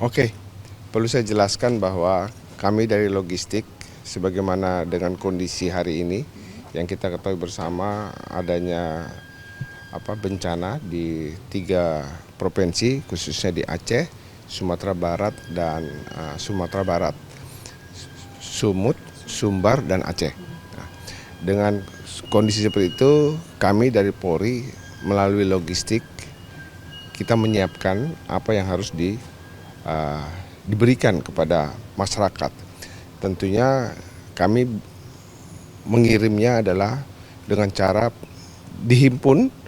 Oke, perlu saya jelaskan bahwa kami dari logistik, sebagaimana dengan kondisi hari ini, yang kita ketahui bersama adanya bencana di 3 provinsi, khususnya di Aceh, Sumatera Barat, dan Sumatera Barat, Sumut, Sumbar, dan Aceh. Nah, dengan kondisi seperti itu, kami dari Polri melalui logistik kita menyiapkan apa yang harus diberikan kepada masyarakat. Tentunya kami mengirimnya adalah dengan cara dihimpun,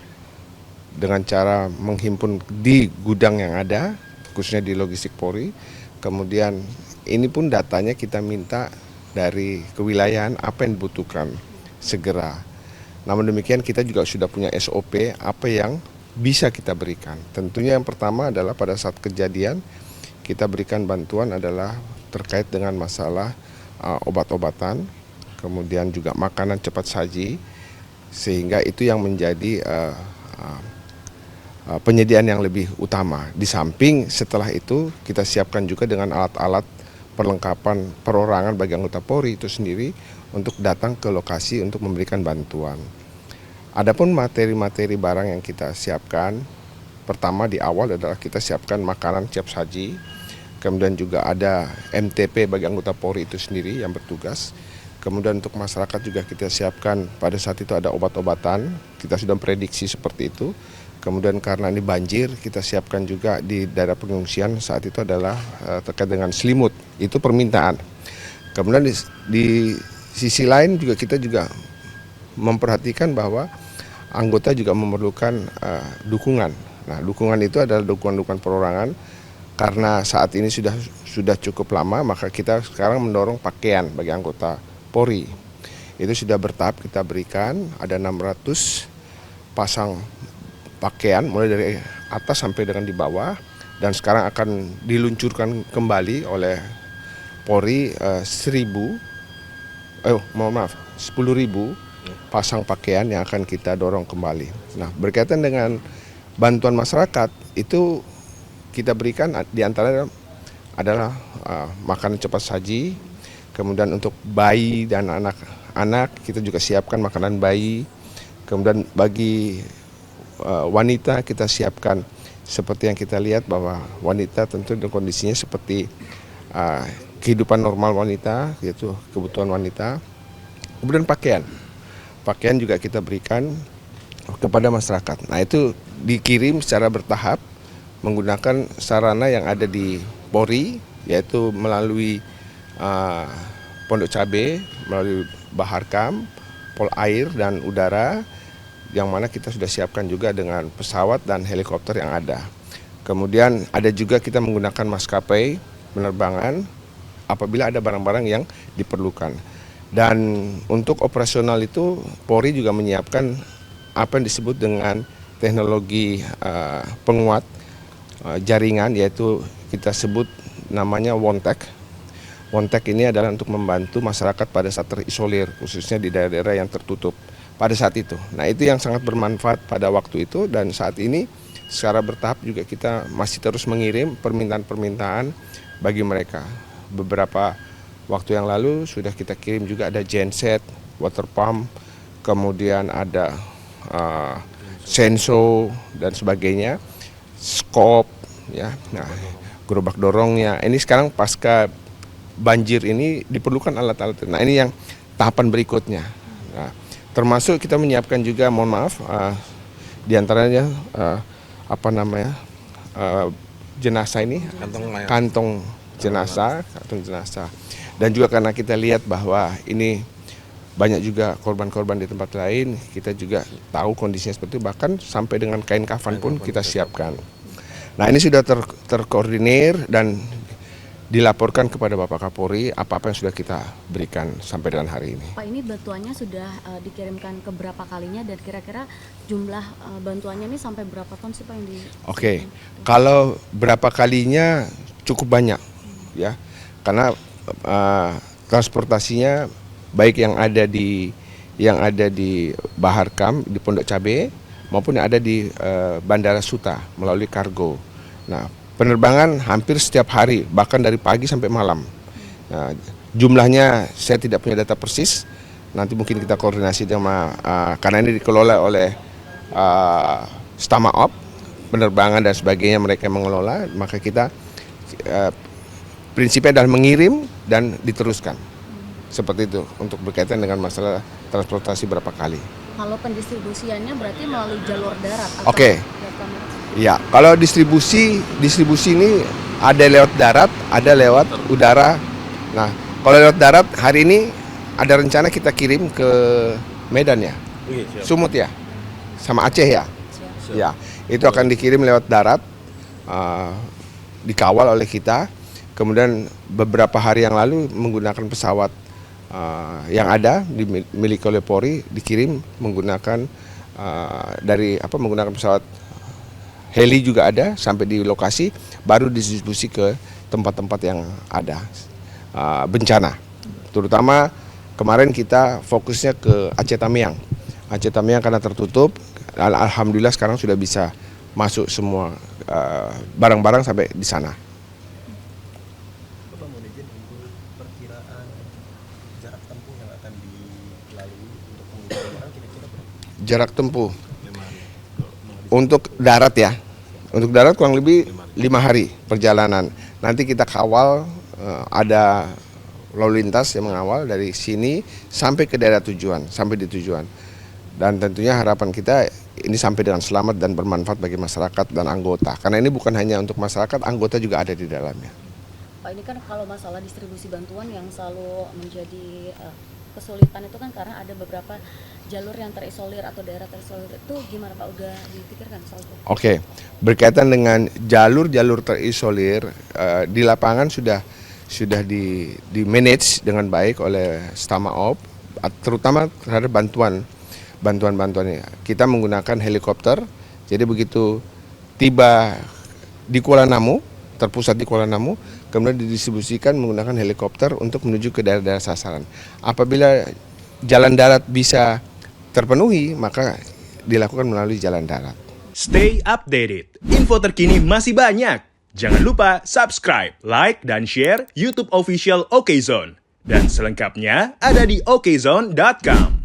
dengan cara menghimpun di gudang yang ada, khususnya di logistik Polri. Kemudian ini pun datanya kita minta dari kewilayahan apa yang dibutuhkan segera. Namun demikian kita juga sudah punya SOP apa yang bisa kita berikan. Tentunya yang pertama adalah pada saat kejadian kita berikan bantuan adalah terkait dengan masalah obat-obatan, kemudian juga makanan cepat saji, sehingga itu yang menjadi penyediaan yang lebih utama. Di samping setelah itu kita siapkan juga dengan alat-alat perlengkapan perorangan bagi anggota Polri itu sendiri untuk datang ke lokasi untuk memberikan bantuan. Adapun materi-materi barang yang kita siapkan, pertama di awal adalah kita siapkan makanan siap saji, kemudian juga ada MTP bagi anggota Polri itu sendiri yang bertugas. Kemudian untuk masyarakat juga kita siapkan pada saat itu ada obat-obatan, kita sudah prediksi seperti itu. Kemudian karena ini banjir, kita siapkan juga di daerah pengungsian saat itu adalah terkait dengan selimut, itu permintaan. Kemudian di sisi lain juga kita juga memperhatikan bahwa anggota juga memerlukan dukungan. Nah, dukungan itu adalah dukungan-dukungan perorangan. Karena saat ini sudah cukup lama, maka kita sekarang mendorong pakaian bagi anggota Polri. Itu sudah bertahap kita berikan, ada 600 pasang pakaian mulai dari atas sampai dengan di bawah, dan sekarang akan diluncurkan kembali oleh Polri 10.000 pasang pakaian yang akan kita dorong kembali. Nah, berkaitan dengan bantuan masyarakat itu kita berikan diantaranya adalah makanan cepat saji, kemudian untuk bayi dan anak-anak kita juga siapkan makanan bayi, kemudian bagi wanita kita siapkan seperti yang kita lihat bahwa wanita tentu kondisinya seperti kehidupan normal wanita, yaitu kebutuhan wanita. Kemudian pakaian juga kita berikan kepada masyarakat. Nah, itu dikirim secara bertahap menggunakan sarana yang ada di Polri, yaitu melalui Pondok Cabe, melalui Baharkam, Pol Air dan Udara, yang mana kita sudah siapkan juga dengan pesawat dan helikopter yang ada. Kemudian ada juga kita menggunakan maskapai penerbangan apabila ada barang-barang yang diperlukan. Dan untuk operasional itu Polri juga menyiapkan apa yang disebut dengan teknologi penguat jaringan, yaitu kita sebut namanya Wontek. Wontek ini adalah untuk membantu masyarakat pada saat terisolir, khususnya di daerah-daerah yang tertutup pada saat itu. Nah, itu yang sangat bermanfaat pada waktu itu, dan saat ini secara bertahap juga kita masih terus mengirim permintaan-permintaan bagi mereka. Beberapa waktu yang lalu sudah kita kirim juga ada genset, water pump, kemudian ada senso dan sebagainya, skop, ya. Nah, gerobak dorongnya. Ini sekarang pasca banjir ini diperlukan alat-alat. Nah, ini yang tahapan berikutnya. Nah, termasuk kita menyiapkan juga, mohon maaf, diantaranya jenazah ini, kantong jenazah. Dan juga karena kita lihat bahwa ini banyak juga korban-korban di tempat lain, kita juga tahu kondisinya seperti itu, bahkan sampai dengan kain kafan pun kita siapkan. Nah, ini sudah terkoordinir dan dilaporkan kepada Bapak Kapolri apa-apa yang sudah kita berikan sampai dengan hari ini. Pak, ini bantuannya sudah dikirimkan ke berapa kalinya, dan kira-kira jumlah bantuannya ini sampai berapa ton sih Pak yang di? Oke, kalau berapa kalinya cukup banyak, ya, karena transportasinya baik yang ada di Baharkam di Pondok Cabe maupun yang ada di Bandara Suta melalui kargo. Nah, penerbangan hampir setiap hari, bahkan dari pagi sampai malam. Nah, jumlahnya saya tidak punya data persis. Nanti mungkin kita koordinasi sama karena ini dikelola oleh Stama Op, penerbangan dan sebagainya mereka yang mengelola, maka kita prinsipnya adalah mengirim dan diteruskan. Seperti itu untuk berkaitan dengan masalah transportasi berapa kali. Kalau pendistribusiannya berarti melalui jalur darat atau Oke. lewat darat? Ya, kalau distribusi ini ada lewat darat, ada lewat udara. Nah, kalau lewat darat hari ini ada rencana kita kirim ke Medan ya, Sumut ya, sama Aceh ya. Ya, itu akan dikirim lewat darat, dikawal oleh kita. Kemudian beberapa hari yang lalu menggunakan pesawat yang ada dimiliki oleh Polri dikirim menggunakan menggunakan pesawat heli juga ada sampai di lokasi, baru didistribusi ke tempat-tempat yang ada bencana. Terutama kemarin kita fokusnya ke Aceh Tamiang. Aceh Tamiang karena tertutup, alhamdulillah sekarang sudah bisa masuk semua barang-barang sampai di sana. Bapak mohon izin untuk perkiraan jarak tempuh yang akan dilalui untuk pengiriman barang kira-kira berapa? Jarak tempuh untuk darat ya, untuk darat kurang lebih 5 hari perjalanan. Nanti kita kawal, ada lalu lintas yang mengawal dari sini sampai ke daerah tujuan, sampai di tujuan. Dan tentunya harapan kita ini sampai dengan selamat dan bermanfaat bagi masyarakat dan anggota. Karena ini bukan hanya untuk masyarakat, anggota juga ada di dalamnya. Pak, ini kan kalau masalah distribusi bantuan yang selalu menjadi kesulitan itu kan karena ada beberapa jalur yang terisolir atau daerah terisolir, itu gimana Pak, udah dipikirkan soal itu? Oke, berkaitan dengan jalur-jalur terisolir di lapangan sudah di manage dengan baik oleh Stama Op, terutama terhadap bantuan-bantuannya. Kita menggunakan helikopter, jadi begitu tiba di Kuala Namu, terpusat di Kuala Namu, kemudian didistribusikan menggunakan helikopter untuk menuju ke daerah-daerah sasaran. Apabila jalan darat bisa terpenuhi, maka dilakukan melalui jalan darat. Stay updated. Info terkini masih banyak. Jangan lupa subscribe, like, dan share YouTube official OKZone. Dan selengkapnya ada di okezone.com.